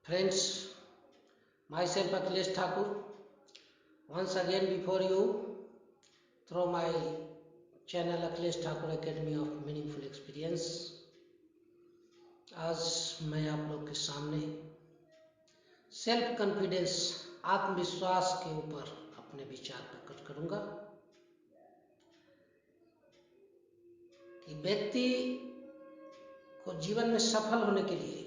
Friends, myself Akhilesh Thakur, once again before you through my channel Akhilesh Thakur Academy of Meaningful Experience। आज मैं आप लोग के सामने सेल्फ कॉन्फिडेंस आत्मविश्वास के ऊपर अपने विचार प्रकट करूंगा कि व्यक्ति को जीवन में सफल होने के लिए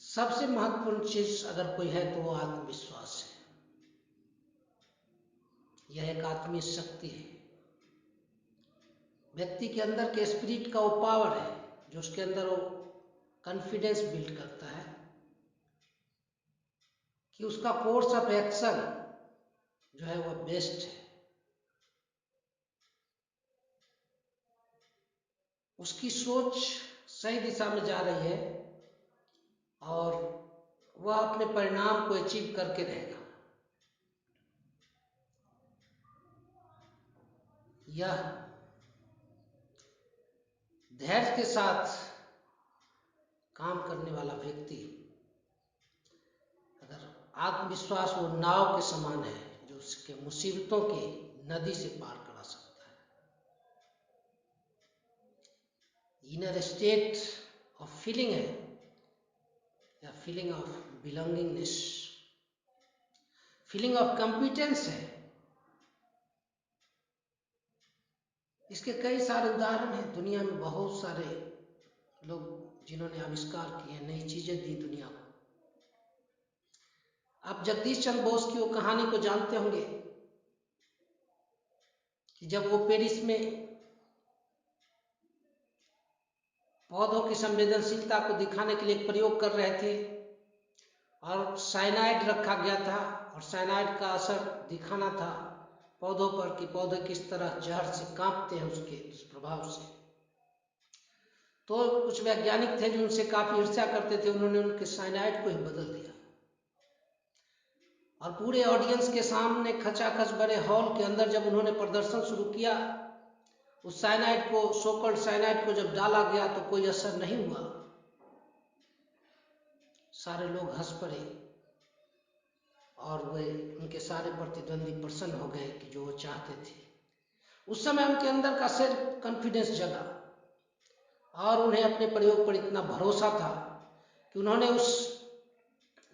सबसे महत्वपूर्ण चीज अगर कोई है तो वो आत्मविश्वास है। यह एक आत्मीय शक्ति है, व्यक्ति के अंदर के स्पिरिट का वो पावर है जो उसके अंदर वो कॉन्फिडेंस बिल्ड करता है कि उसका कोर्स ऑफ एक्शन जो है वो बेस्ट है। उसकी सोच सही दिशा में जा रही है और वह अपने परिणाम को अचीव करके रहेगा। यह धैर्य के साथ काम करने वाला व्यक्ति, अगर आत्मविश्वास वो नाव के समान है जो उसके मुसीबतों की नदी से पार करा सकता है। इनर स्टेट ऑफ फीलिंग है या feeling of belongingness, feeling of competence है। इसके कई सारे उदाहरण हैं। दुनिया में बहुत सारे लोग जिन्होंने आविष्कार किए, नई चीजें दी दुनिया को। आप जगदीश चंद्र बोस की वो कहानी को जानते होंगे कि जब वो पेरिस में पौधों की संवेदनशीलता को दिखाने के लिए एक प्रयोग कर रहे थे और साइनाइड रखा गया था और साइनाइड का असर दिखाना था पौधों पर कि पौधे किस तरह जहर से कांपते हैं उसके दुष्प्रभाव से। तो कुछ वैज्ञानिक थे जो उनसे काफी ईर्ष्या करते थे, उन्होंने उनके साइनाइड को ही बदल दिया और पूरे ऑडियंस के सामने खचाखच बड़े हॉल के अंदर जब उन्होंने प्रदर्शन शुरू किया, उस साइनाइड को, सोकल्ड साइनाइड को जब डाला गया तो कोई असर नहीं हुआ। सारे लोग हंस पड़े और वे उनके सारे प्रतिद्वंदी प्रसन्न हो गए कि जो वो चाहते थे। उस समय उनके अंदर का सेल्फ कॉन्फिडेंस जगा और उन्हें अपने प्रयोग पर इतना भरोसा था कि उन्होंने उस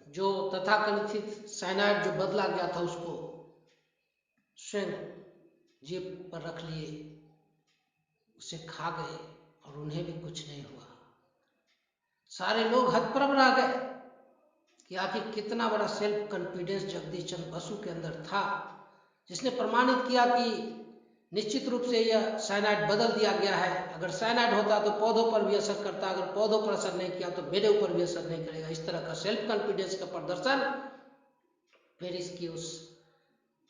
जो तथाकथित साइनाइड जो बदला गया था उसको स्वयं जीभ पर रख लिए, उसे खा गए और उन्हें भी कुछ नहीं हुआ। सारे लोग हतप्रभ रह गए कि आखिर कितना बड़ा सेल्फ कॉन्फिडेंस जगदीश चंद्र बसु के अंदर था, जिसने प्रमाणित किया कि निश्चित रूप से यह साइनाइड बदल दिया गया है। अगर साइनाइड होता तो पौधों पर भी असर करता, अगर पौधों पर असर नहीं किया तो मेरे ऊपर भी असर नहीं करेगा। इस तरह का सेल्फ कॉन्फिडेंस का प्रदर्शन फिर इसकी उस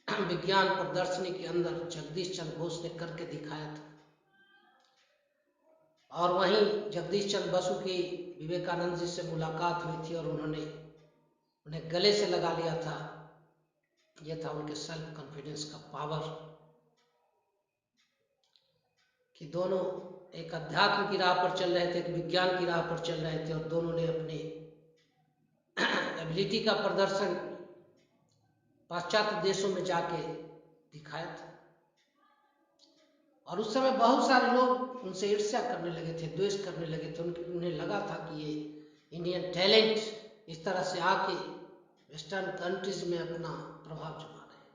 विज्ञान प्रदर्शनी के अंदर जगदीश चंद्र बोस ने करके दिखाया था। और वहीं जगदीश चंद्र बसु की विवेकानंद जी से मुलाकात हुई थी और उन्होंने उन्हें गले से लगा लिया था। यह था उनके सेल्फ कॉन्फिडेंस का पावर कि दोनों एक अध्यात्म की राह पर चल रहे थे, एक विज्ञान की राह पर चल रहे थे और दोनों ने अपने एबिलिटी का प्रदर्शन पाश्चात्य देशों में जाके दिखाया था। और उस समय बहुत सारे लोग उनसे ईर्ष्या करने लगे थे, द्वेष करने लगे थे। उन्हें लगा था कि ये इंडियन टैलेंट इस तरह से आके वेस्टर्न कंट्रीज में अपना प्रभाव जमा रहे हैं।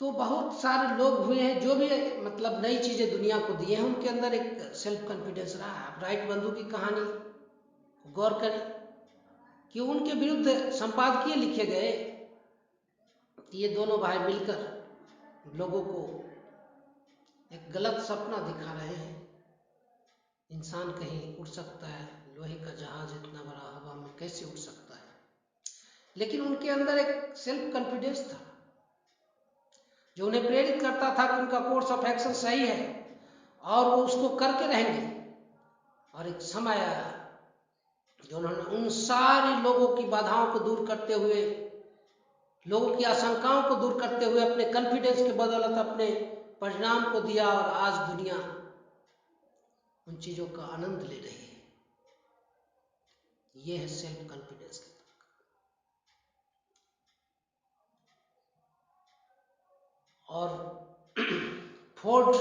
तो बहुत सारे लोग हुए हैं जो भी मतलब नई चीजें दुनिया को दिए हैं, उनके अंदर एक सेल्फ कॉन्फिडेंस रहा है। राइट बंधु की कहानी गौर करें कि उनके विरुद्ध संपादकीय लिखे गए कि ये दोनों भाई मिलकर लोगों को एक गलत सपना दिखा रहे हैं। इंसान कहीं उड़ सकता है, लोहे का जहाज इतना बड़ा हवा में कैसे उड़ सकता है। लेकिन उनके अंदर एक सेल्फ कॉन्फिडेंस था जो उन्हें प्रेरित करता था कि उनका कोर्स ऑफ एक्शन सही है और वो उसको करके रहेंगे। और एक समय आया जो उन्होंने उन सारे लोगों की बाधाओं को दूर करते हुए, लोगों की आशंकाओं को दूर करते हुए अपने कॉन्फिडेंस के बदौलत अपने परिणाम को दिया और आज दुनिया उन चीजों का आनंद ले रही है। ये है सेल्फ कॉन्फिडेंस की ताकत। और फोर्ड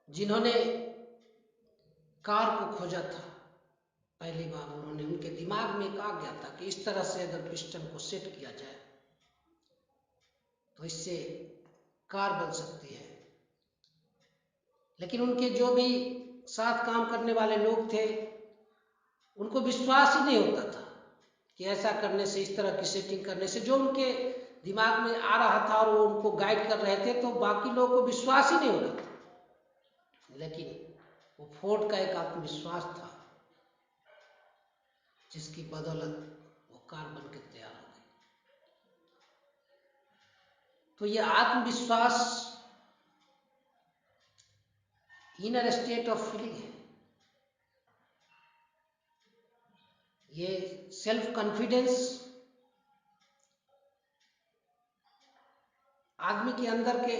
जिन्होंने कार को खोजा था पहली बार, उनके दिमाग में एक आ गया था कि इस तरह से अगर पिस्टन को सेट किया जाए तो इससे कार बन सकती है। लेकिन उनके जो भी साथ काम करने वाले लोग थे उनको विश्वास ही नहीं होता था कि ऐसा करने से, इस तरह की सेटिंग करने से, जो उनके दिमाग में आ रहा था और वो उनको गाइड कर रहे थे, तो बाकी लोगों को विश्वास ही नहीं हो रहा था। लेकिन वो फोर्ड का एक आत्मविश्वास था जिसकी बदौलत वो कार बन के तैयार हो गई। तो ये आत्मविश्वास इनर स्टेट ऑफ फीलिंग है। ये सेल्फ कॉन्फिडेंस आदमी के अंदर के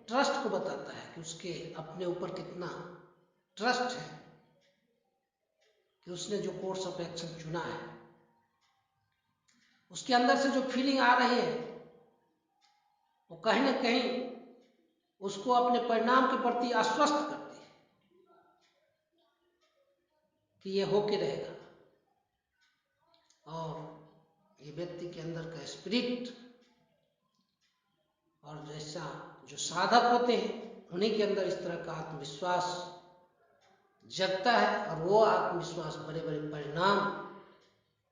ट्रस्ट को बताता है कि उसके अपने ऊपर कितना ट्रस्ट है कि उसने जो कोर्स ऑफ एक्शन चुना है, उसके अंदर से जो फीलिंग आ रही है वो कहीं ना कहीं उसको अपने परिणाम के प्रति आश्वस्त करती है कि ये होके रहेगा। और ये व्यक्ति के अंदर का स्पिरिट, और जैसा जो साधक होते हैं उन्हीं के अंदर इस तरह का आत्मविश्वास जगता है, और वो आत्मविश्वास बड़े बड़े परिणाम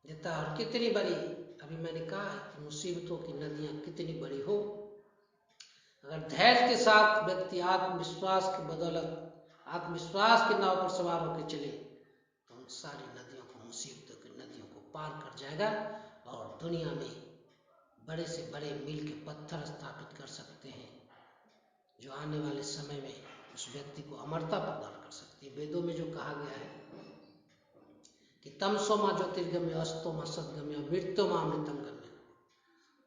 देता है। और कितनी बड़ी, अभी मैंने कहा कि मुसीबतों की नदियां कितनी बड़ी हो, अगर धैर्य के साथ व्यक्ति आत्मविश्वास की बदौलत आत्मविश्वास के नाव पर सवार होकर चले तो उन सारी नदियों को, मुसीबतों की नदियों को पार कर जाएगा और दुनिया में बड़े से बड़े मील के पत्थर स्थापित कर सकते हैं जो आने वाले समय में उस व्यक्ति को अमरता प्रदान कर सकती है। वेदों में जो कहा गया है कि तमसो मां ज्योतिर्गम्य, अस्तो मां सद्गम्य, मृत्यु मां अमृतम गम्य।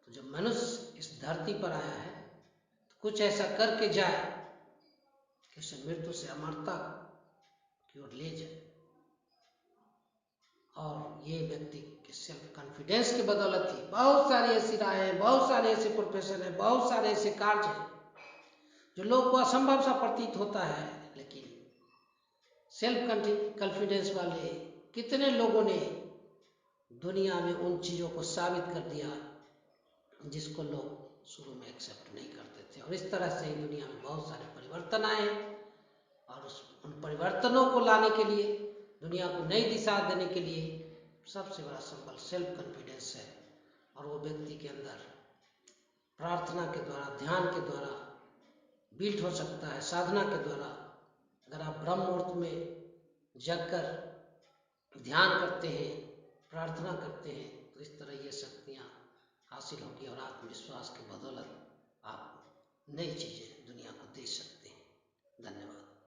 तो जब मनुष्य इस धरती पर आया है तो कुछ ऐसा करके जाए कि उसे मृत्यु से अमरता की ओर ले जाए। और ये व्यक्ति के सेल्फ कॉन्फिडेंस की बदौलत ही बहुत सारी ऐसी राहें, बहुत सारे ऐसे प्रोफेशन है, बहुत सारे ऐसे कार्य हैं जो लोग को असंभव सा प्रतीत होता है, लेकिन सेल्फ कॉन्फिडेंस वाले कितने लोगों ने दुनिया में उन चीजों को साबित कर दिया जिसको लोग शुरू में एक्सेप्ट नहीं करते थे। और इस तरह से ही दुनिया में बहुत सारे परिवर्तन आए, और उन परिवर्तनों को लाने के लिए, दुनिया को नई दिशा देने के लिए सबसे बड़ा संबल सेल्फ कॉन्फिडेंस है। और वो व्यक्ति के अंदर प्रार्थना के द्वारा, ध्यान के द्वारा बिल्ड हो सकता है, साधना के द्वारा। अगर आप ब्रह्म मुहूर्त में जगकर ध्यान करते हैं, प्रार्थना करते हैं, तो इस तरह ये शक्तियाँ हासिल होगी और आत्मविश्वास की बदौलत आप नई चीजें दुनिया को दे सकते हैं। धन्यवाद।